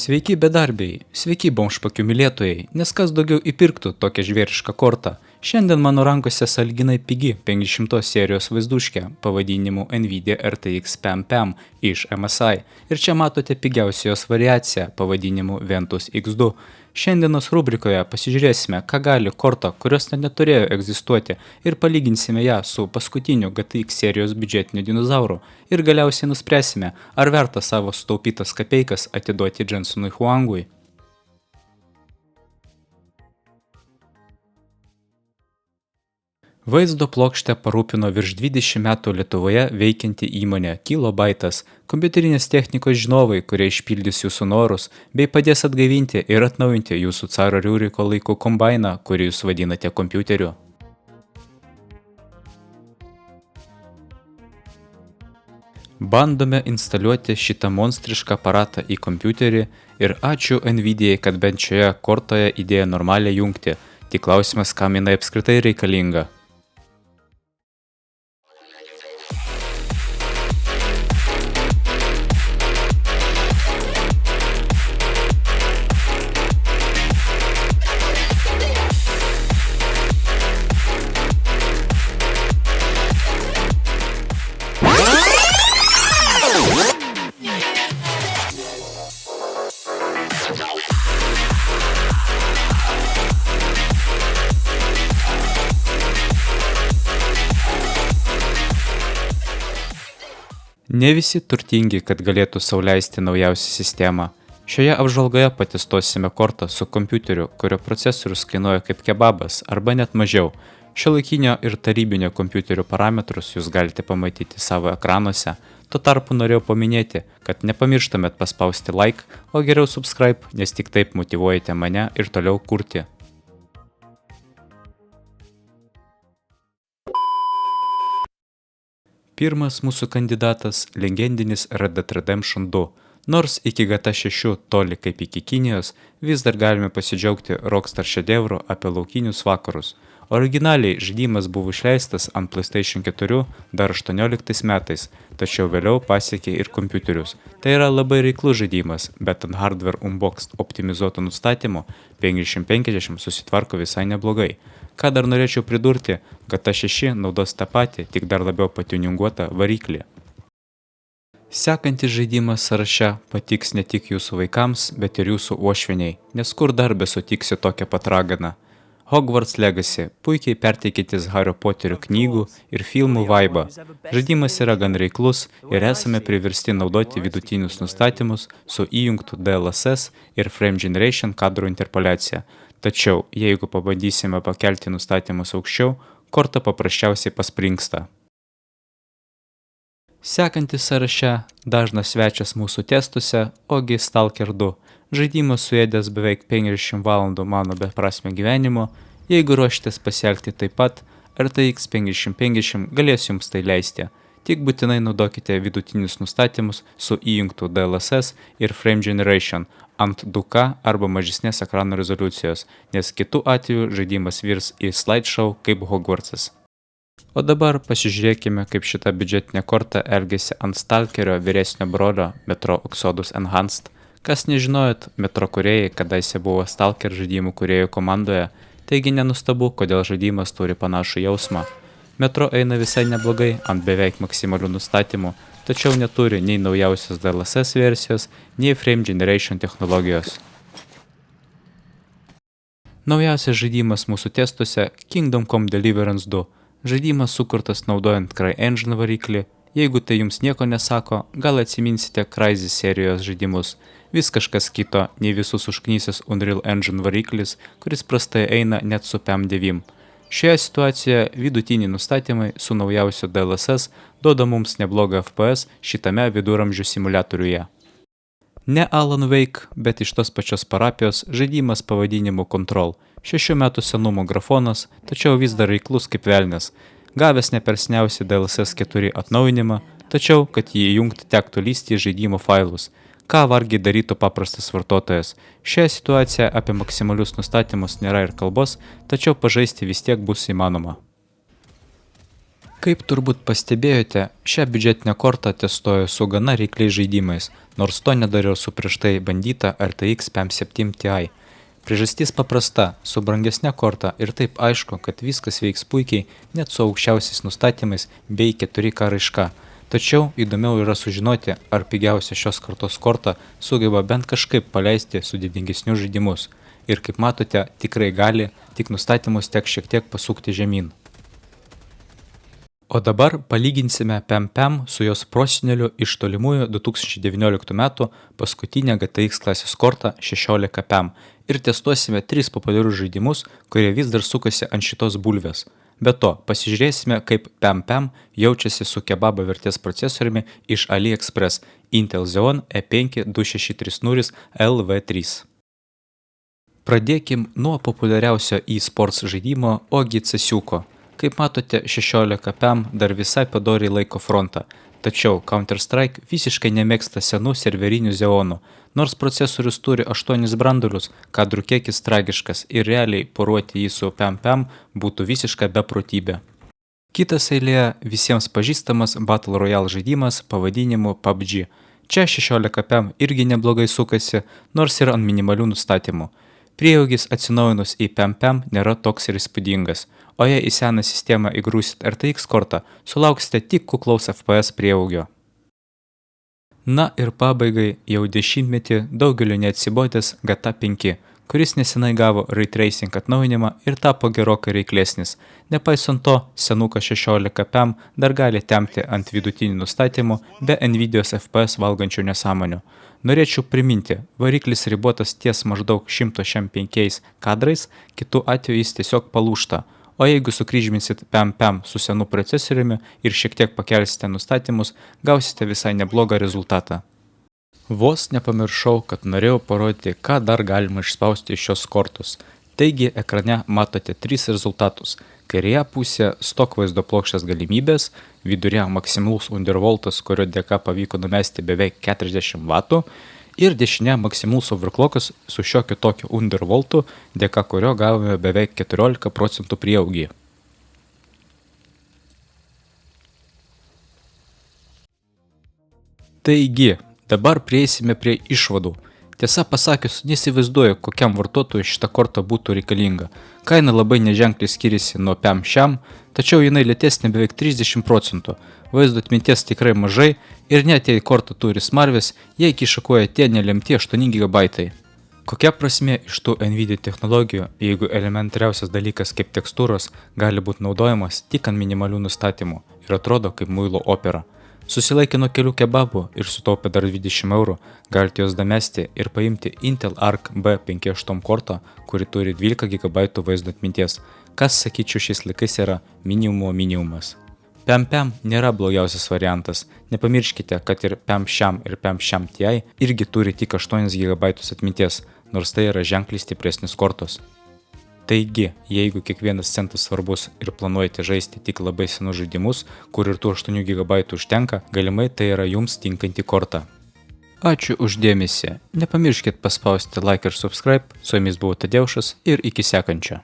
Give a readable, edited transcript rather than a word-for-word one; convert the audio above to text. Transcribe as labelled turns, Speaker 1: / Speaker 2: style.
Speaker 1: Sveiki bedarbiai, sveiki bomžpakių mylėtojai, nes kas daugiau įpirktų tokią žvėrišką kortą. Šiandien mano rankose sąlyginai pigi 500 serijos vaizduškė pavadinimu Nvidia RTX 50 iš MSI ir čia matote pigiausią jos variaciją pavadinimu Ventus X2. Šiandienos rubrikoje pasižiūrėsime, ką gali korta, kurios net neturėjo egzistuoti ir palyginsime ją su paskutiniu GTX serijos biudžetiniu dinozauru ir galiausiai nuspręsime, ar verta savo sutaupytas kapeikas atiduoti Jensenui Huangui. Vaizdo plokštę parūpino virš 20 metų Lietuvoje veikianti įmonė Kilobaitas, kompiuterinės technikos žinovai, kurie išpildys jūsų norus, bei padės atgaivinti ir atnaujinti jūsų caro Riuriko laikų kombainą, kurį jūs vadinate kompiuteriu. Bandome instaliuoti šitą monstrišką aparatą į kompiuterį ir ačiū Nvidijai, kad bent šioje kortoje įdėjo normalią jungtį. Tik klausimas, kam jinai apskritai reikalinga. Ne visi turtingi, kad galėtų sau leisti naujausią sistemą. Šioje apžvalgoje patestosime kortą su kompiuteriu, kurio procesorius kainuoja kaip kebabas arba net mažiau. Šiuolaikinio ir tarybinio kompiuterio parametrus jūs galite pamatyti savo ekranuose. Tuo tarpu norėjau paminėti, kad nepamirštumėt paspausti like, o geriau subscribe, nes tik taip motyvuojate mane ir toliau kurti. Pirmas mūsų kandidatas – legendinis Red Dead Redemption 2. Nors iki GTA 6 toli kaip iki Kinijos, vis dar galime pasidžiaugti Rockstar šedevru apie laukinius vakarus. Originaliai žaidimas buvo išleistas ant PlayStation 4 dar 18 metais, tačiau vėliau pasiekė ir kompiuterius. Tai yra labai reiklus žaidimas, bet ant hardware unboxed optimizuoto nustatymo 550 susitvarko visai neblogai. Ką dar norėčiau pridurti, GTA 6 naudos tą patį, tik dar labiau patiuninguotą variklį. Sekantis žaidimas sąraše patiks ne tik jūsų vaikams, bet ir jūsų uošviniai, nes kur dar besutiksi tokią pat raganą. Hogwarts Legacy puikiai perteikiantis Hario Poterio knygų ir filmų vaibą. Žaidimas yra gan reiklus ir esame priversti naudoti vidutinius nustatymus su įjungtų DLSS ir Frame Generation kadrų interpoliacija. Tačiau, jeigu pabandysime pakelti nustatymus aukščiau, korta paprasčiausiai paspringsta. Sekantis sąraše dažnas svečias mūsų testuose, ogi Stalker 2. Žaidimas suėdęs beveik 50 valandų mano beprasmio gyvenimo. Jeigu ruošitės pasielgti taip pat, RTX 5050 galės jums tai leisti. Tik būtinai naudokite vidutinius nustatymus su įjungtų DLSS ir Frame Generation ant 2K arba mažesnės ekrano rezoliucijos, nes kitų atveju žaidimas virs į slideshow kaip Hogwartsas. O dabar pasižiūrėkime, kaip šita biudžetinė korta elgėsi ant Stalkerio vyresnio brolio Metro Exodus Enhanced. Kas nežinojot, Metro kūrėjai kadaise buvo Stalker žaidimų kūrėjų komandoje, taigi nenustabu, kodėl žaidimas turi panašų jausmą. Metro eina visai neblogai ant beveik maksimalių nustatymų, tačiau neturi nei naujausios DLSS versijos, nei Frame Generation technologijos. Naujausias žaidimas mūsų testuose – Kingdom Come Deliverance 2. Žaidimas sukurtas naudojant CryEngine variklį. Jeigu tai jums nieko nesako, gal atsiminsite Crysis serijos žaidimus. Vis kažkas kito, nei visus užknysęs Unreal Engine variklis, kuris prastai eina net su PM9. Šioje situacijoje vidutiniai nustatymai su naujausiu DLSS duoda mums neblogą FPS šitame viduramžių simuliatoriuje. Ne Alan Wake, bet iš tos pačios parapijos žaidimas pavadinimu Control. 6 metų senumo grafonas, tačiau vis dar reiklus kaip velnias. Gavęs ne per seniausią DLSS 4 atnaujinimą, tačiau, kad jį įjungti tektų lysti į žaidimo failus. Ką vargiai darytų paprastas vartotojas. Šioje situacijoje apie maksimalius nustatymus nėra ir kalbos, tačiau pažaisti vis tiek bus įmanoma. Kaip turbūt pastebėjote, šią biudžetinę kortą testuoju su gana reikliais žaidimais, nors to nedariau su prieš tai bandyta RTX 57 Ti. Priežastis paprasta, su brangesne korta ir taip aišku, kad viskas veiks puikiai net su aukščiausiais nustatymais bei 4K raiška. Tačiau įdomiau yra sužinoti, ar pigiausia šios kartos korta sugeba bent kažkaip paleisti sudėtingesnius žaidimus. Ir kaip matote, tikrai gali, tik nustatymus tek šiek tiek pasukti žemyn. O dabar palyginsime PEM su jos proseneliu iš tolimųjų 2019 metų paskutinę GTX klasės kortą 16 PEM ir testuosime 3 populiarius žaidimus, kurie vis dar sukasi ant šitos bulvės. Be to, pasižiūrėsime, kaip PEM jaučiasi su kebabo vertės procesoriumi iš AliExpress Intel Xeon E5 2630 LV3. Pradėkim nuo populiariausio e-sports žaidimo Ogi Casiuko. Kaip matote, 16 PEM dar visai padoriai laiko frontą, tačiau Counter-Strike visiškai nemėgsta senų serverinių Xeonų, nors procesorius turi 8 branduolius, kadrų kiekis tragiškas ir realiai poruoti jį su PEM būtų visiška beprotybė. Kitas eilėje visiems pažįstamas Battle Royale žaidimas pavadinimu PUBG. Čia 16 PEM irgi neblogai sukasi, nors ir ant minimalių nustatymų. Prieaugis atsinaujinus į PEM nėra toks ir įspūdingas, o jei į seną sistemą įgrūsit RTX kortą, sulauksite tik kuklaus FPS prieaugio. Na ir pabaigai jau 10-metį daugeliu neatsibodęs GTA 5, kuris nesenai gavo Ray Tracing atnaujinimą ir tapo gerokai reiklesnis. Nepaisant to, senukas 16 PEM dar gali tempti ant vidutinių nustatymų be Nvidios FPS valgančių nesąmonių. Norėčiau priminti, variklis ribotas ties maždaug 105 kadrais, kitu atveju jis tiesiog palūžta, o jeigu sukryžminsit PEM su senu procesoriumi ir šiek tiek pakelsite nustatymus, gausite visai neblogą rezultatą. Vos nepamiršau, kad norėjau parodyti, ką dar galima išspausti iš šios kortos. Taigi ekrane matote 3 rezultatus. Kairėje pusėje stok vaizdo plokštės galimybės, viduryje maksimalus undervoltas, kurio dėka pavyko numesti beveik 40 W, ir dešinėje maksimalus overclockas su šiokiu tokiu undervoltu, dėka kurio gavome beveik 14% prieaugį. Taigi, dabar prieisime prie išvadų. Tiesa pasakius, nesivaizduoju, kokiam vartotojui šita korta būtų reikalinga. Kaina labai neženkliai skiriasi nuo PEM šiam, tačiau jinai lėtesnė beveik 30%. Vaizdo atminties tikrai mažai ir net jei korta turi smarvės, jai kišakoja tie nelemti 8 GB. Kokia prasmė iš tų Nvidia technologijų, jeigu elementariausias dalykas kaip tekstūros gali būti naudojamas tik ant minimalių nustatymų ir atrodo kaip muilo opera? Susilaikė nuo kelių kebabų ir sutaupė dar 20 €, galite jos damesti ir paimti Intel Arc B58 kortą, kuri turi 12 GB vaizdo atminties, kas, sakyčiau, šiais laikais yra minimumas. PEM nėra blogiausias variantas, nepamirškite, kad ir PEM šiam ir PEM šiam Ti irgi turi tik 8 GB atminties, nors tai yra ženkliai stipresnis kortos. Taigi, jeigu kiekvienas centas svarbus ir planuojate žaisti tik labai senus žaidimus, kur ir tų 8 GB užtenka, galimai tai yra jums tinkanti korta. Ačiū už dėmesį, nepamirškit paspausti like ir subscribe, su jumis buvo Tadeušas ir iki sekančio.